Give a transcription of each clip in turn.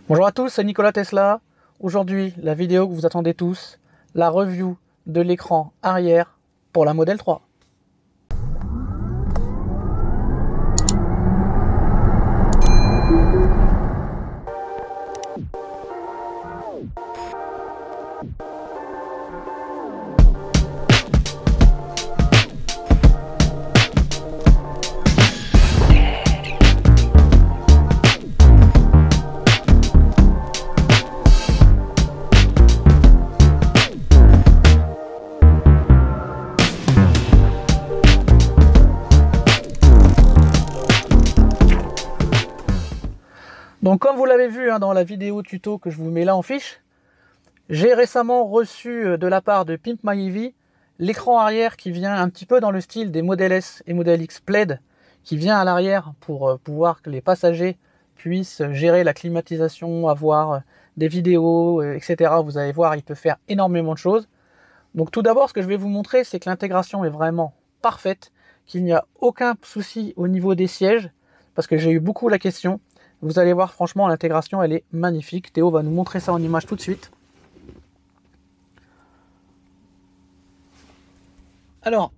Bonjour à tous, c'est Nikola Tesla. Aujourd'hui, la vidéo que vous attendez tous, la review de l'écran arrière pour la Model 3. Donc comme vous l'avez vu dans la vidéo tuto que je vous mets là en fiche, j'ai récemment reçu de la part de Pimp My EV l'écran arrière qui vient un petit peu dans le style des Model S et Model X Plaid, qui vient à l'arrière pour pouvoir que les passagers puissent gérer la climatisation, avoir des vidéos, etc. Vous allez voir, il peut faire énormément de choses. Donc tout d'abord, ce que je vais vous montrer, c'est que l'intégration est vraiment parfaite, qu'il n'y a aucun souci au niveau des sièges, parce que j'ai eu beaucoup la question. Vous allez voir, franchement, l'intégration, elle est magnifique. Théo va nous montrer ça en image tout de suite. Alors,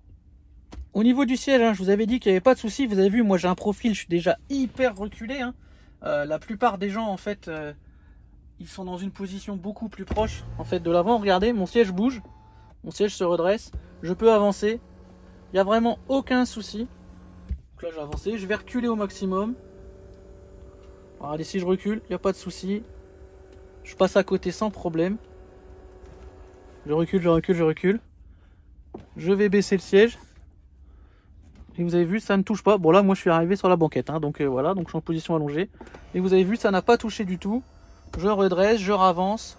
au niveau du siège, je vous avais dit qu'il n'y avait pas de souci. Vous avez vu, moi j'ai un profil, je suis déjà hyper reculé. La plupart des gens, en fait, ils sont dans une position beaucoup plus proche en fait, de l'avant. Regardez, mon siège bouge, mon siège se redresse, je peux avancer. Il n'y a vraiment aucun souci. Donc là, j'ai avancé, je vais reculer au maximum. Regardez, si je recule, il n'y a pas de souci. Je passe à côté sans problème. Je recule, je recule, je recule. Je vais baisser le siège. Et vous avez vu, ça ne touche pas. Bon là, moi je suis arrivé sur la banquette. Donc voilà, donc je suis en position allongée. Et vous avez vu, ça n'a pas touché du tout. Je redresse, je ravance.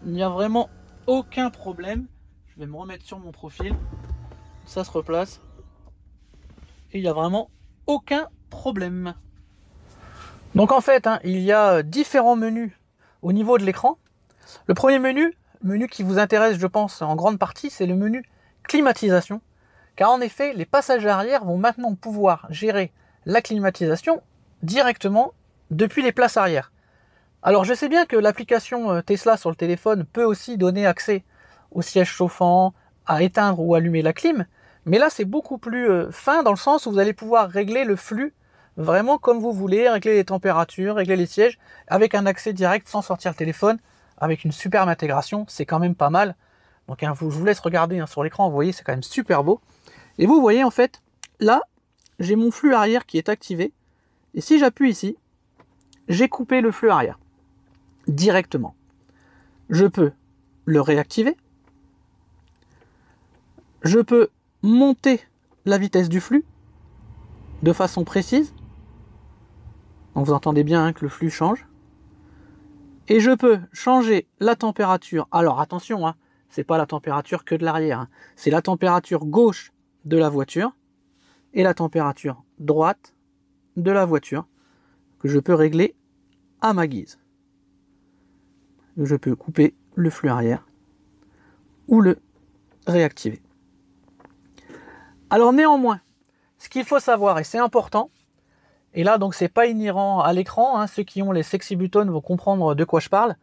Il n'y a vraiment aucun problème. Je vais me remettre sur mon profil. Ça se replace. Et il n'y a vraiment aucun problème. Donc en fait, il y a différents menus au niveau de l'écran. Le premier menu qui vous intéresse, je pense, en grande partie, c'est le menu climatisation. Car en effet, les passagers arrière vont maintenant pouvoir gérer la climatisation directement depuis les places arrière. Alors je sais bien que l'application Tesla sur le téléphone peut aussi donner accès au siège chauffant, à éteindre ou allumer la clim. Mais là, c'est beaucoup plus fin dans le sens où vous allez pouvoir régler le flux vraiment comme vous voulez, régler les températures, régler les sièges, avec un accès direct sans sortir le téléphone, avec une superbe intégration, c'est quand même pas mal. Donc je vous laisse regarder sur l'écran, vous voyez, c'est quand même super beau. Et vous voyez en fait, là, j'ai mon flux arrière qui est activé, et si j'appuie ici, j'ai coupé le flux arrière, directement. Je peux le réactiver, je peux monter la vitesse du flux, de façon précise. Donc vous entendez bien que le flux change. Et je peux changer la température. Alors attention, c'est pas la température que de l'arrière. C'est la température gauche de la voiture et la température droite de la voiture que je peux régler à ma guise. Je peux couper le flux arrière ou le réactiver. Alors néanmoins, ce qu'il faut savoir, et c'est important, et là donc c'est pas inhérent à l'écran, ceux qui ont les sexy buttons vont comprendre de quoi je parle,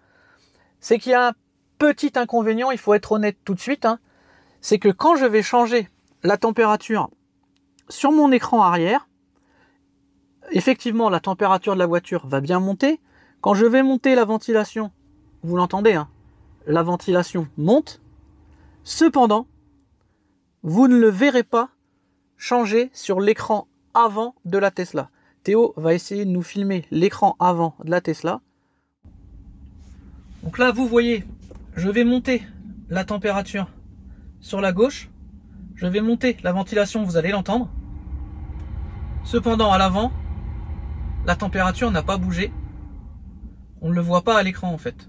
c'est qu'il y a un petit inconvénient, il faut être honnête tout de suite, c'est que quand je vais changer la température sur mon écran arrière, effectivement la température de la voiture va bien monter. Quand je vais monter la ventilation, vous l'entendez, la ventilation monte, cependant, vous ne le verrez pas changer sur l'écran avant de la Tesla. Théo va essayer de nous filmer l'écran avant de la Tesla. Donc là, vous voyez, je vais monter la température sur la gauche. Je vais monter la ventilation, vous allez l'entendre. Cependant, à l'avant, la température n'a pas bougé. On ne le voit pas à l'écran en fait.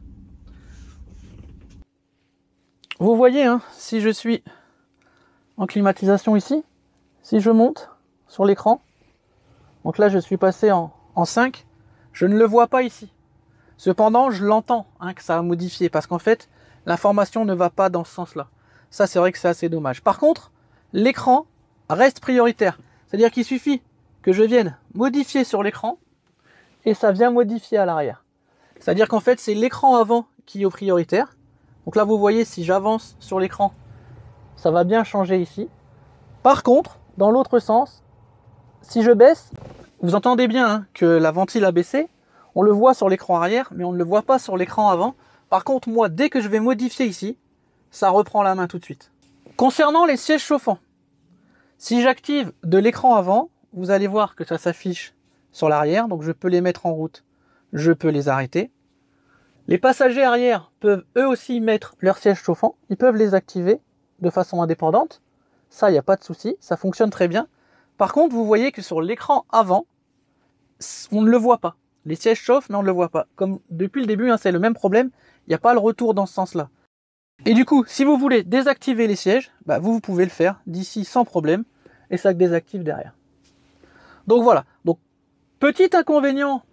Vous voyez, si je suis en climatisation ici, si je monte sur l'écran, donc là je suis passé en 5, je ne le vois pas ici. Cependant, je l'entends que ça a modifié parce qu'en fait, l'information ne va pas dans ce sens-là. Ça, c'est vrai que c'est assez dommage. Par contre, l'écran reste prioritaire. C'est-à-dire qu'il suffit que je vienne modifier sur l'écran et ça vient modifier à l'arrière. C'est-à-dire qu'en fait, c'est l'écran avant qui est au prioritaire. Donc là, vous voyez, si j'avance sur l'écran, ça va bien changer ici. Par contre, dans l'autre sens, si je baisse, vous entendez bien hein, que la ventile a baissé. On le voit sur l'écran arrière, mais on ne le voit pas sur l'écran avant. Par contre, moi, dès que je vais modifier ici, ça reprend la main tout de suite. Concernant les sièges chauffants, si j'active de l'écran avant, vous allez voir que ça s'affiche sur l'arrière. Donc je peux les mettre en route, je peux les arrêter. Les passagers arrière peuvent eux aussi mettre leur siège chauffant. Ils peuvent les activer de façon indépendante. Ça, il n'y a pas de souci, ça fonctionne très bien. Par contre, vous voyez que sur l'écran avant, on ne le voit pas. Les sièges chauffent, mais on ne le voit pas. Comme depuis le début, hein, c'est le même problème. Il n'y a pas le retour dans ce sens-là. Et du coup, si vous voulez désactiver les sièges, bah vous pouvez le faire d'ici sans problème. Et ça désactive derrière. Donc voilà. Donc, petit inconvénient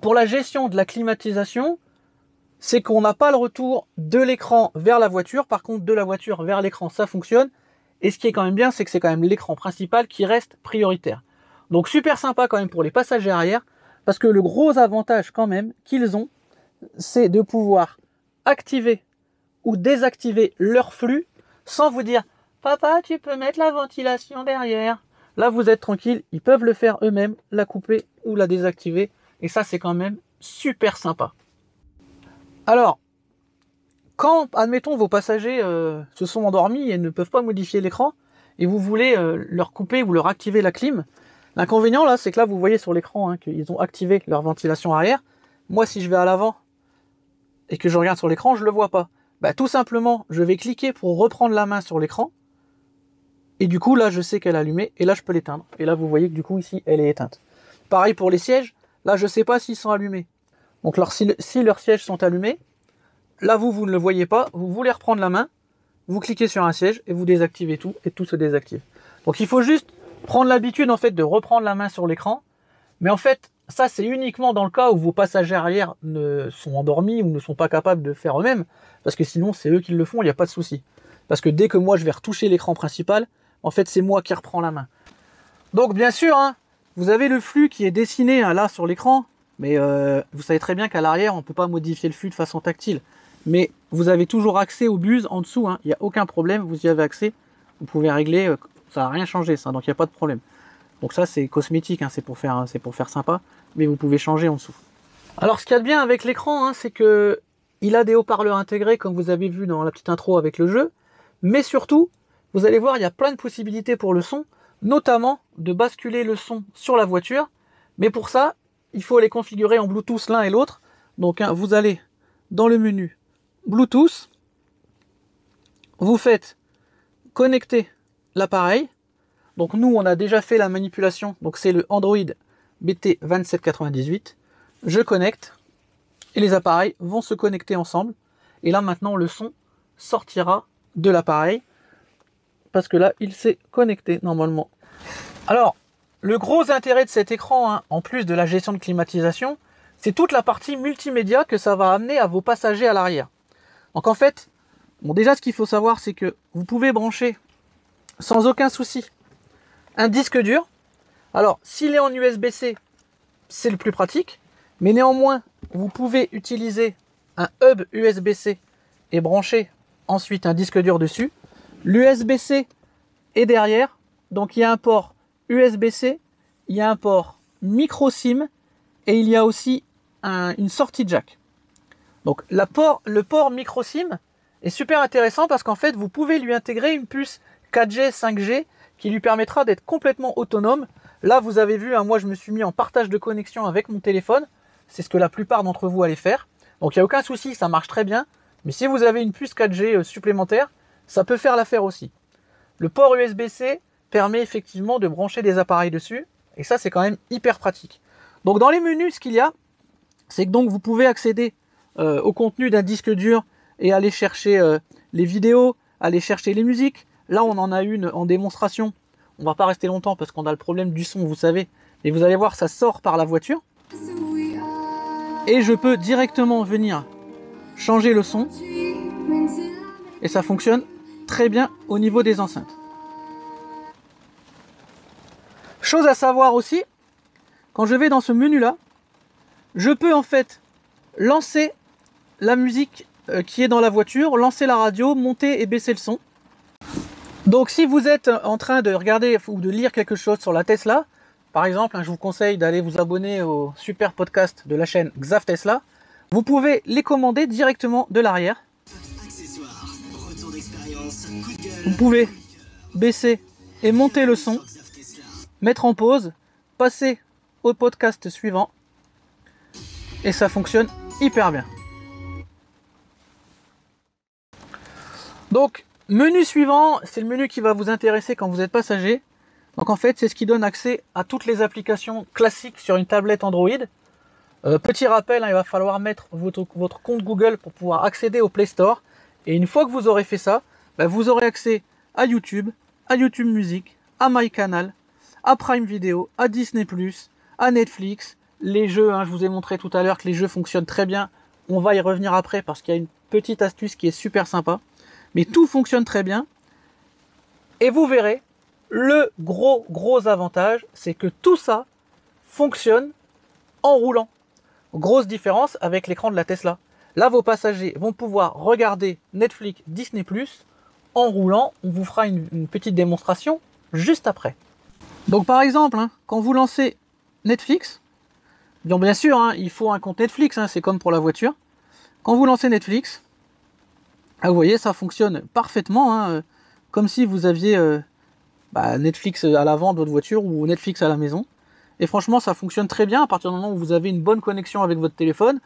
pour la gestion de la climatisation, c'est qu'on n'a pas le retour de l'écran vers la voiture. Par contre, de la voiture vers l'écran, ça fonctionne. Et ce qui est quand même bien, c'est que c'est quand même l'écran principal qui reste prioritaire. Donc super sympa quand même pour les passagers arrière, parce que le gros avantage quand même qu'ils ont, c'est de pouvoir activer ou désactiver leur flux sans vous dire « Papa, tu peux mettre la ventilation derrière ». Là, vous êtes tranquille, ils peuvent le faire eux-mêmes, la couper ou la désactiver. Et ça, c'est quand même super sympa. Alors, quand, admettons, vos passagers se sont endormis et ne peuvent pas modifier l'écran, et vous voulez leur couper ou leur activer la clim, l'inconvénient là, c'est que là, vous voyez sur l'écran hein, qu'ils ont activé leur ventilation arrière. Moi, si je vais à l'avant et que je regarde sur l'écran, je ne le vois pas. Bah, tout simplement, je vais cliquer pour reprendre la main sur l'écran, et du coup, là, je sais qu'elle est allumée, et là, je peux l'éteindre. Et là, vous voyez que du coup, ici, elle est éteinte. Pareil pour les sièges, là, je ne sais pas s'ils sont allumés. Donc, si leurs sièges sont allumés, là, vous ne le voyez pas, vous voulez reprendre la main, vous cliquez sur un siège et vous désactivez tout, et tout se désactive. Donc, il faut juste prendre l'habitude, en fait, de reprendre la main sur l'écran. Mais en fait, ça, c'est uniquement dans le cas où vos passagers arrière sont endormis ou ne sont pas capables de faire eux-mêmes, parce que sinon, c'est eux qui le font, il n'y a pas de souci. Parce que dès que moi, je vais retoucher l'écran principal, en fait, c'est moi qui reprends la main. Donc, bien sûr, hein, vous avez le flux qui est dessiné hein, là sur l'écran, mais vous savez très bien qu'à l'arrière, on ne peut pas modifier le flux de façon tactile. Mais vous avez toujours accès aux buses en dessous, hein. Il n'y a aucun problème, vous y avez accès. Vous pouvez régler, ça n'a rien changé ça, donc il n'y a pas de problème. Donc ça c'est cosmétique, hein, c'est pour faire sympa, mais vous pouvez changer en dessous. Alors ce qu'il y a de bien avec l'écran, hein, c'est que il a des haut-parleurs intégrés comme vous avez vu dans la petite intro avec le jeu, mais surtout, vous allez voir, il y a plein de possibilités pour le son, notamment de basculer le son sur la voiture, mais pour ça, il faut les configurer en Bluetooth l'un et l'autre. Donc hein, vous allez dans le menu Bluetooth, vous faites connecter l'appareil. Donc nous, on a déjà fait la manipulation, donc c'est le Android BT2798. Je connecte et les appareils vont se connecter ensemble. Et là maintenant, le son sortira de l'appareil parce que là, il s'est connecté normalement. Alors, le gros intérêt de cet écran, hein, en plus de la gestion de climatisation, c'est toute la partie multimédia que ça va amener à vos passagers à l'arrière. Donc en fait, bon déjà ce qu'il faut savoir, c'est que vous pouvez brancher sans aucun souci un disque dur. Alors, s'il est en USB-C, c'est le plus pratique, mais néanmoins, vous pouvez utiliser un hub USB-C et brancher ensuite un disque dur dessus. L'USB-C est derrière, donc il y a un port USB-C, il y a un port micro SIM et il y a aussi une sortie jack. Donc le port micro SIM est super intéressant parce qu'en fait vous pouvez lui intégrer une puce 4G, 5G qui lui permettra d'être complètement autonome. Là vous avez vu, hein, moi je me suis mis en partage de connexion avec mon téléphone, c'est ce que la plupart d'entre vous allez faire. Donc il n'y a aucun souci, ça marche très bien, mais si vous avez une puce 4G supplémentaire, ça peut faire l'affaire aussi. Le port USB-C permet effectivement de brancher des appareils dessus, et ça c'est quand même hyper pratique. Donc dans les menus, ce qu'il y a, c'est que donc vous pouvez accéder au contenu d'un disque dur et aller chercher les vidéos, aller chercher les musiques. Là on en a une en démonstration, on va pas rester longtemps parce qu'on a le problème du son, vous savez, et vous allez voir, ça sort par la voiture. Et je peux directement venir changer le son, et ça fonctionne très bien au niveau des enceintes. Chose à savoir aussi, quand je vais dans ce menu là, je peux en fait lancer la musique qui est dans la voiture, lancer la radio, monter et baisser le son. Donc si vous êtes en train de regarder ou de lire quelque chose sur la Tesla, par exemple, je vous conseille d'aller vous abonner au super podcast de la chaîne Xav Tesla. Vous pouvez les commander directement de l'arrière. Vous pouvez baisser et monter le son, mettre en pause, passer au podcast suivant et ça fonctionne hyper bien. Donc, menu suivant, c'est le menu qui va vous intéresser quand vous êtes passager. Donc en fait, c'est ce qui donne accès à toutes les applications classiques sur une tablette Android. Petit rappel, il va falloir mettre votre compte Google pour pouvoir accéder au Play Store. Et une fois que vous aurez fait ça, vous aurez accès à YouTube Music, à MyCanal, à Prime Video, à Disney+, à Netflix, les jeux, je vous ai montré tout à l'heure que les jeux fonctionnent très bien. On va y revenir après parce qu'il y a une petite astuce qui est super sympa. Mais tout fonctionne très bien. Et vous verrez, le gros avantage, c'est que tout ça fonctionne en roulant. Grosse différence avec l'écran de la Tesla. Là, vos passagers vont pouvoir regarder Netflix, Disney+, en roulant. On vous fera une petite démonstration juste après. Donc par exemple, quand vous lancez Netflix, donc bien sûr, il faut un compte Netflix, c'est comme pour la voiture. Quand vous lancez Netflix, vous voyez, ça fonctionne parfaitement, comme si vous aviez Netflix à l'avant de votre voiture ou Netflix à la maison. Et franchement, ça fonctionne très bien à partir du moment où vous avez une bonne connexion avec votre téléphone,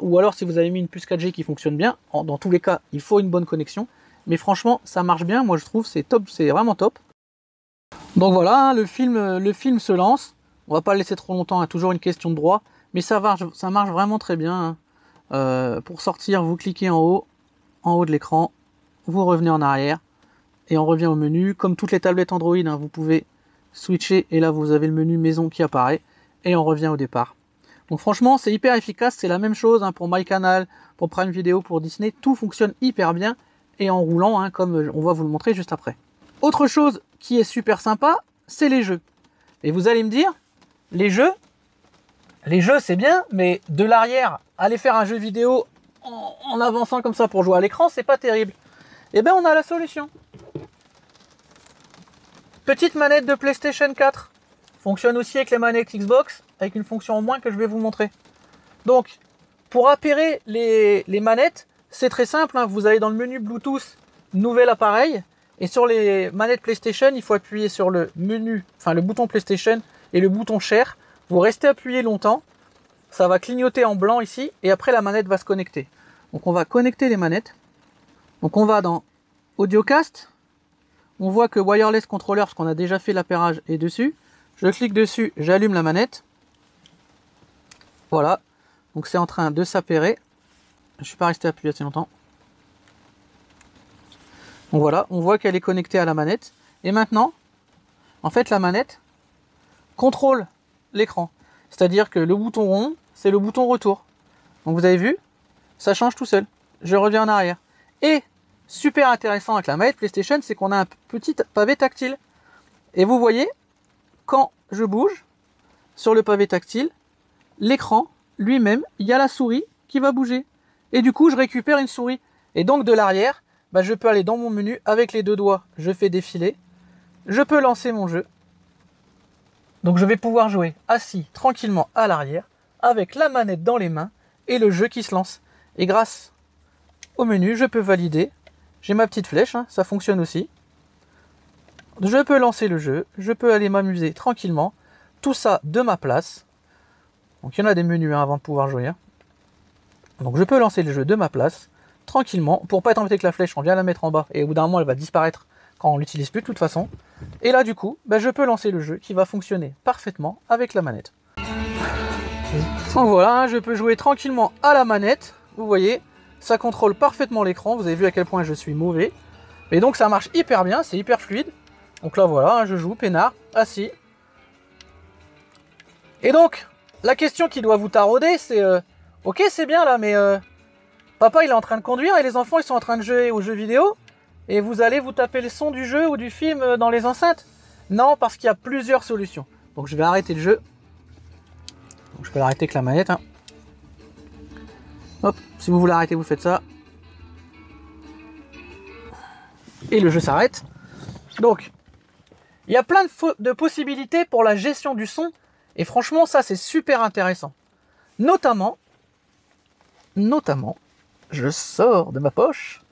ou alors si vous avez mis une puce 4G qui fonctionne bien. Dans tous les cas, il faut une bonne connexion. Mais franchement, ça marche bien. Moi, je trouve c'est top, c'est vraiment top. Donc voilà, le film se lance. On va pas le laisser trop longtemps, toujours une question de droit, mais ça marche vraiment très bien. Pour sortir, vous cliquez en haut de l'écran, vous revenez en arrière et on revient au menu. Comme toutes les tablettes Android, vous pouvez switcher et là vous avez le menu maison qui apparaît et on revient au départ. Donc franchement, c'est hyper efficace. C'est la même chose pour MyCanal, pour Prime Video, pour Disney. Tout fonctionne hyper bien et en roulant, comme on va vous le montrer juste après. Autre chose qui est super sympa, c'est les jeux. Et vous allez me dire, les jeux c'est bien, mais de l'arrière, aller faire un jeu vidéo en avançant comme ça pour jouer à l'écran, c'est pas terrible. Eh bien, on a la solution. Petite manette de PlayStation 4. Fonctionne aussi avec les manettes Xbox, avec une fonction en moins que je vais vous montrer. Donc, pour appairer les manettes, c'est très simple. Vous allez dans le menu Bluetooth, nouvel appareil, et sur les manettes PlayStation, il faut appuyer sur le bouton PlayStation et le bouton Share. Vous restez appuyé longtemps, ça va clignoter en blanc ici, et après la manette va se connecter. Donc on va connecter les manettes. Donc on va dans Audiocast. On voit que Wireless Controller, parce qu'on a déjà fait l'appairage, est dessus. Je clique dessus, j'allume la manette. Voilà. Donc c'est en train de s'appairer. Je ne suis pas resté appuyé assez longtemps. Donc voilà, on voit qu'elle est connectée à la manette. Et maintenant, en fait, la manette contrôle l'écran. C'est-à-dire que le bouton rond, c'est le bouton retour. Donc vous avez vu, ça change tout seul. Je reviens en arrière. Et super intéressant avec la manette PlayStation, c'est qu'on a un petit pavé tactile. Et vous voyez, quand je bouge sur le pavé tactile, l'écran lui-même, il y a la souris qui va bouger. Et du coup, je récupère une souris. Et donc de l'arrière, je peux aller dans mon menu avec les deux doigts, je fais défiler. Je peux lancer mon jeu. Donc je vais pouvoir jouer assis tranquillement à l'arrière, avec la manette dans les mains et le jeu qui se lance. Et grâce au menu, je peux valider. J'ai ma petite flèche, ça fonctionne aussi. Je peux lancer le jeu, je peux aller m'amuser tranquillement. Tout ça de ma place. Donc il y en a des menus avant de pouvoir jouer. Donc je peux lancer le jeu de ma place, tranquillement. Pour pas être embêté avec la flèche, on vient la mettre en bas et au bout d'un moment elle va disparaître quand on l'utilise plus de toute façon. Et là du coup, je peux lancer le jeu qui va fonctionner parfaitement avec la manette. Donc voilà, je peux jouer tranquillement à la manette. Vous voyez, ça contrôle parfaitement l'écran. Vous avez vu à quel point je suis mauvais. Et donc ça marche hyper bien, c'est hyper fluide. Donc là voilà, je joue peinard, assis. Et donc, la question qui doit vous tarauder, c'est ok, c'est bien là, mais papa il est en train de conduire et les enfants ils sont en train de jouer aux jeux vidéo et vous allez vous taper le son du jeu ou du film dans les enceintes? Non, parce qu'il y a plusieurs solutions. Donc je vais arrêter le jeu. Donc, je peux l'arrêter avec la manette. Hop, si vous voulez arrêter, vous faites ça. Et le jeu s'arrête. Donc, il y a plein de possibilités pour la gestion du son. Et franchement, ça, c'est super intéressant. Notamment, je sors de ma poche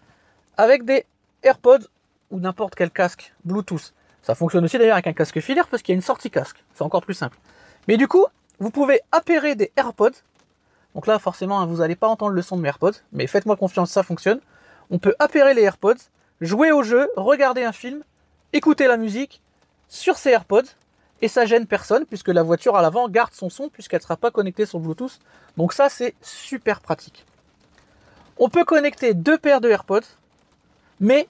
avec des AirPods ou n'importe quel casque Bluetooth. Ça fonctionne aussi d'ailleurs avec un casque filaire parce qu'il y a une sortie casque. C'est encore plus simple. Mais du coup, vous pouvez appairer des AirPods. Donc là, forcément, vous n'allez pas entendre le son de mes AirPods. Mais faites-moi confiance, ça fonctionne. On peut appairer les AirPods, jouer au jeu, regarder un film, écouter la musique sur ces AirPods. Et ça gêne personne puisque la voiture à l'avant garde son son puisqu'elle ne sera pas connectée sur Bluetooth. Donc ça, c'est super pratique. On peut connecter 2 paires de AirPods. Mais,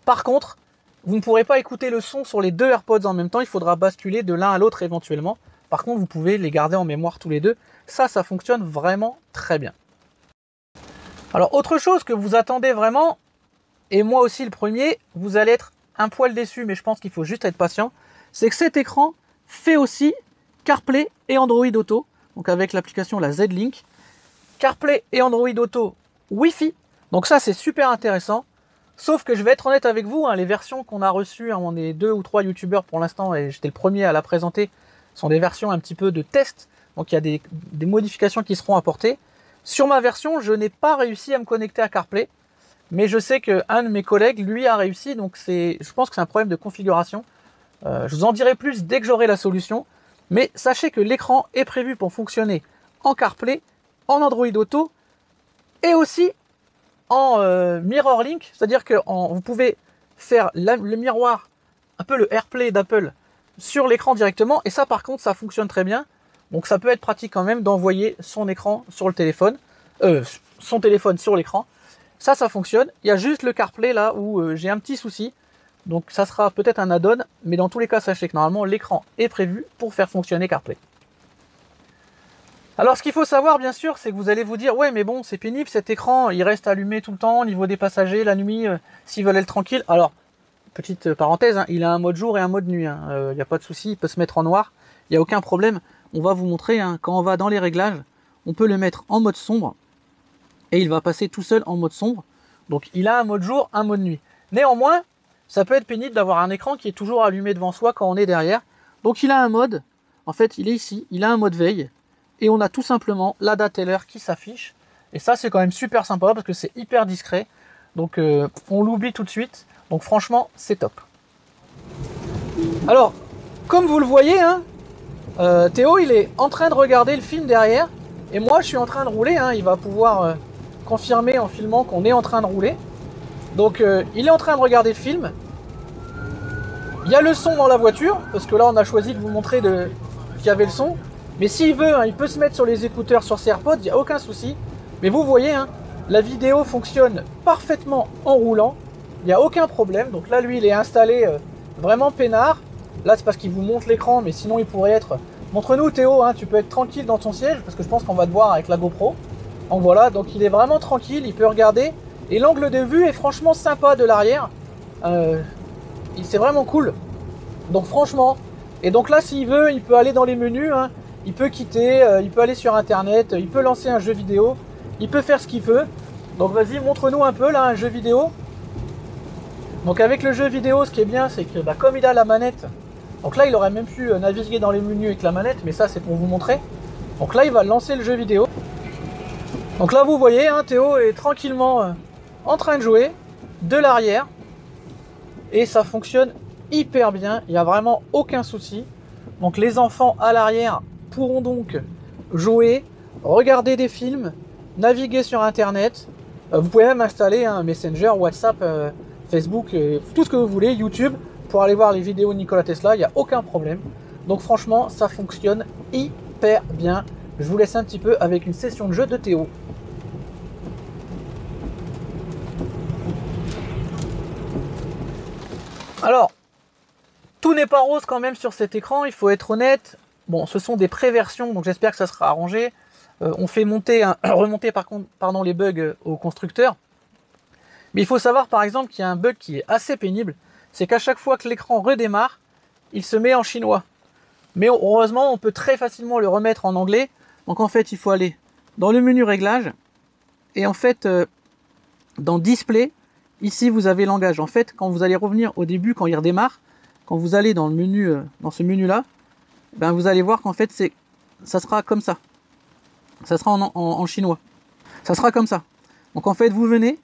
par contre, vous ne pourrez pas écouter le son sur les 2 AirPods en même temps. Il faudra basculer de l'un à l'autre éventuellement. Par contre, vous pouvez les garder en mémoire tous les deux. Ça fonctionne vraiment très bien. Alors, autre chose que vous attendez vraiment, et moi aussi le premier, vous allez être un poil déçu, mais je pense qu'il faut juste être patient, c'est que cet écran fait aussi CarPlay et Android Auto, donc avec l'application la Z-Link. CarPlay et Android Auto Wi-Fi, donc ça c'est super intéressant. Sauf que je vais être honnête avec vous, les versions qu'on a reçues, on est 2 ou 3 youtubeurs pour l'instant, et j'étais le premier à la présenter, sont des versions un petit peu de test, donc il y a des modifications qui seront apportées. Sur ma version, je n'ai pas réussi à me connecter à CarPlay, mais je sais qu'un de mes collègues, lui, a réussi, donc je pense que c'est un problème de configuration. Je vous en dirai plus dès que j'aurai la solution, mais sachez que l'écran est prévu pour fonctionner en CarPlay, en Android Auto, et aussi en Mirror Link, c'est-à-dire que vous pouvez faire le miroir, un peu le AirPlay d'Apple, sur l'écran directement, et ça par contre ça fonctionne très bien, donc ça peut être pratique quand même d'envoyer son écran sur le téléphone, son téléphone sur l'écran, ça fonctionne. Il y a juste le CarPlay là où j'ai un petit souci, donc ça sera peut-être un add-on, mais dans tous les cas sachez que normalement l'écran est prévu pour faire fonctionner CarPlay. Alors ce qu'il faut savoir bien sûr, c'est que vous allez vous dire ouais mais bon c'est pénible cet écran, il reste allumé tout le temps au niveau des passagers la nuit s'ils veulent être tranquilles. Alors petite parenthèse, il a un mode jour et un mode nuit, il n'y a pas de souci, il peut se mettre en noir, il n'y a aucun problème. On va vous montrer, quand on va dans les réglages, on peut le mettre en mode sombre et il va passer tout seul en mode sombre. Donc il a un mode jour, un mode nuit. Néanmoins, ça peut être pénible d'avoir un écran qui est toujours allumé devant soi quand on est derrière. Donc il a un mode, en fait il est ici, il a un mode veille. Et on a tout simplement la date et l'heure qui s'affiche. Et ça, c'est quand même super sympa parce que c'est hyper discret. Donc, on l'oublie tout de suite. Donc, franchement, c'est top. Alors, comme vous le voyez, Théo, il est en train de regarder le film derrière. Et moi, je suis en train de rouler. Il va pouvoir confirmer en filmant qu'on est en train de rouler. Donc, il est en train de regarder le film. Il y a le son dans la voiture. Parce que là, on a choisi de vous montrer qu'il y avait le son. Mais s'il veut, il peut se mettre sur les écouteurs, sur ses AirPods, il n'y a aucun souci. Mais vous voyez, la vidéo fonctionne parfaitement en roulant. Il n'y a aucun problème. Donc là, lui, il est installé vraiment peinard. Là, c'est parce qu'il vous montre l'écran, mais sinon, il pourrait être... Montre-nous, Théo, tu peux être tranquille dans ton siège, parce que je pense qu'on va te voir avec la GoPro. Donc voilà, donc il est vraiment tranquille, il peut regarder. Et l'angle de vue est franchement sympa de l'arrière. C'est vraiment cool. Donc franchement... Et donc là, s'il veut, il peut aller dans les menus, il peut quitter, il peut aller sur internet, il peut lancer un jeu vidéo, il peut faire ce qu'il veut. Donc vas-y, montre-nous un peu là un jeu vidéo. Donc avec le jeu vidéo, ce qui est bien, c'est que comme il a la manette, donc là il aurait même pu naviguer dans les menus avec la manette, mais ça c'est pour vous montrer. Donc là il va lancer le jeu vidéo. Donc là vous voyez, Théo est tranquillement en train de jouer de l'arrière. Et ça fonctionne hyper bien, il n'y a vraiment aucun souci. Donc les enfants à l'arrière pourront donc jouer, regarder des films, naviguer sur internet. Vous pouvez même installer un Messenger, WhatsApp, Facebook, tout ce que vous voulez, YouTube, pour aller voir les vidéos de Nikola Tesla, il n'y a aucun problème. Donc franchement, ça fonctionne hyper bien. Je vous laisse un petit peu avec une session de jeu de Théo. Alors, tout n'est pas rose quand même sur cet écran, il faut être honnête. Bon, ce sont des pré-versions, donc j'espère que ça sera arrangé. On fait remonter les bugs au constructeur. Mais il faut savoir par exemple qu'il y a un bug qui est assez pénible. C'est qu'à chaque fois que l'écran redémarre, il se met en chinois. Mais heureusement, on peut très facilement le remettre en anglais. Donc en fait, il faut aller dans le menu réglage. Et en fait, dans Display, ici vous avez Langage. En fait, quand vous allez revenir au début, quand il redémarre, quand vous allez dans le menu, dans ce menu-là, ben vous allez voir qu'en fait, ça sera comme ça. Ça sera en chinois. Ça sera comme ça. Donc en fait, vous venez,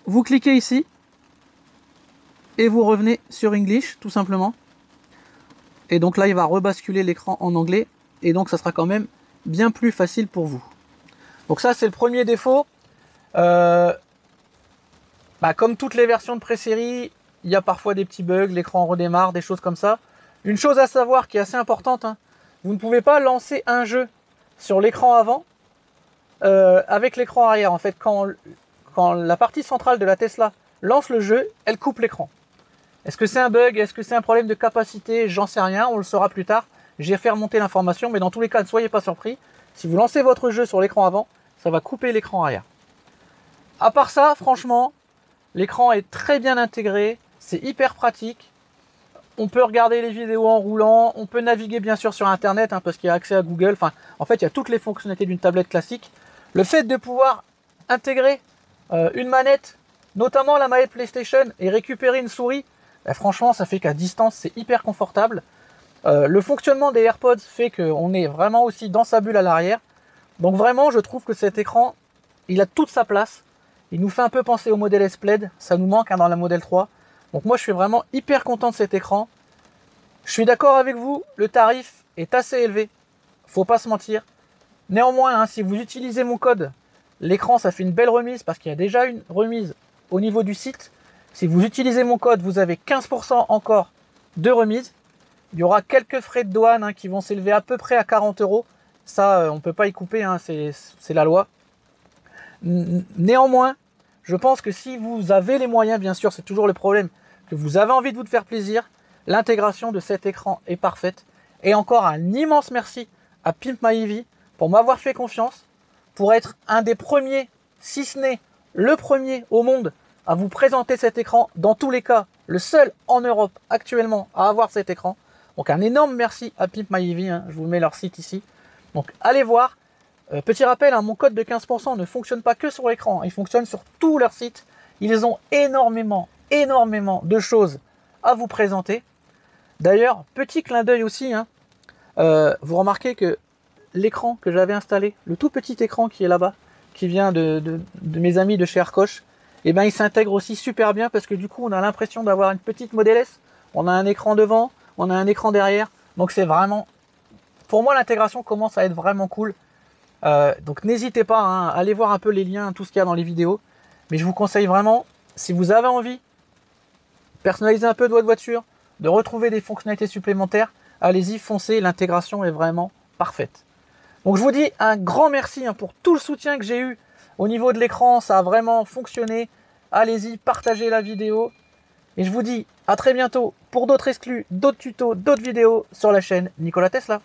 vous cliquez ici, et vous revenez sur English, tout simplement. Et donc là, il va rebasculer l'écran en anglais, et donc ça sera quand même bien plus facile pour vous. Donc ça, c'est le premier défaut. Comme toutes les versions de pré-série, il y a parfois des petits bugs, l'écran redémarre, des choses comme ça. Une chose à savoir qui est assez importante, hein, vous ne pouvez pas lancer un jeu sur l'écran avant avec l'écran arrière. En fait, quand la partie centrale de la Tesla lance le jeu, elle coupe l'écran. Est-ce que c'est un bug? Est-ce que c'est un problème de capacité? J'en sais rien, on le saura plus tard. J'ai fait remonter l'information, mais dans tous les cas, ne soyez pas surpris. Si vous lancez votre jeu sur l'écran avant, ça va couper l'écran arrière. À part ça, franchement, l'écran est très bien intégré, c'est hyper pratique. On peut regarder les vidéos en roulant, on peut naviguer bien sûr sur Internet, hein, parce qu'il y a accès à Google. Enfin, en fait, il y a toutes les fonctionnalités d'une tablette classique. Le fait de pouvoir intégrer une manette, notamment la manette PlayStation, et récupérer une souris, franchement, ça fait qu'à distance, c'est hyper confortable. Le fonctionnement des AirPods fait qu'on est vraiment aussi dans sa bulle à l'arrière. Donc vraiment, je trouve que cet écran, il a toute sa place. Il nous fait un peu penser au modèle S Plaid, ça nous manque dans la modèle 3. Donc moi, je suis vraiment hyper content de cet écran. Je suis d'accord avec vous, le tarif est assez élevé, faut pas se mentir. Néanmoins, hein, si vous utilisez mon code, l'écran, ça fait une belle remise parce qu'il y a déjà une remise au niveau du site. Si vous utilisez mon code, vous avez 15% encore de remise. Il y aura quelques frais de douane, hein, qui vont s'élever à peu près à 40 €. Ça, on ne peut pas y couper, hein, c'est la loi. Néanmoins, je pense que si vous avez les moyens, bien sûr, c'est toujours le problème, que vous avez envie de vous faire plaisir, l'intégration de cet écran est parfaite. Et encore un immense merci à Pimp My EV pour m'avoir fait confiance, pour être un des premiers, si ce n'est le premier au monde, à vous présenter cet écran. Dans tous les cas, le seul en Europe actuellement à avoir cet écran. Donc un énorme merci à Pimp My EV, hein, je vous mets leur site ici. Donc allez voir. Petit rappel, hein, mon code de 15% ne fonctionne pas que sur l'écran, il fonctionne sur tout leur site. Ils ont énormément de choses à vous présenter. D'ailleurs, petit clin d'œil aussi, hein, vous remarquez que l'écran que j'avais installé, le tout petit écran qui est là-bas, qui vient de mes amis de chez Arcoche, et ben il s'intègre aussi super bien parce que du coup on a l'impression d'avoir une petite Model S. On a un écran devant, on a un écran derrière, donc c'est vraiment, pour moi l'intégration commence à être vraiment cool. Donc n'hésitez pas, hein, à aller voir un peu les liens, tout ce qu'il y a dans les vidéos. Mais je vous conseille vraiment, si vous avez envie, personnaliser un peu de votre voiture, de retrouver des fonctionnalités supplémentaires, allez-y, foncez, l'intégration est vraiment parfaite. Donc je vous dis un grand merci, hein, pour tout le soutien que j'ai eu au niveau de l'écran, ça a vraiment fonctionné. Allez-y, partagez la vidéo. Et je vous dis à très bientôt pour d'autres exclus, d'autres tutos, d'autres vidéos sur la chaîne Nikola Tesla.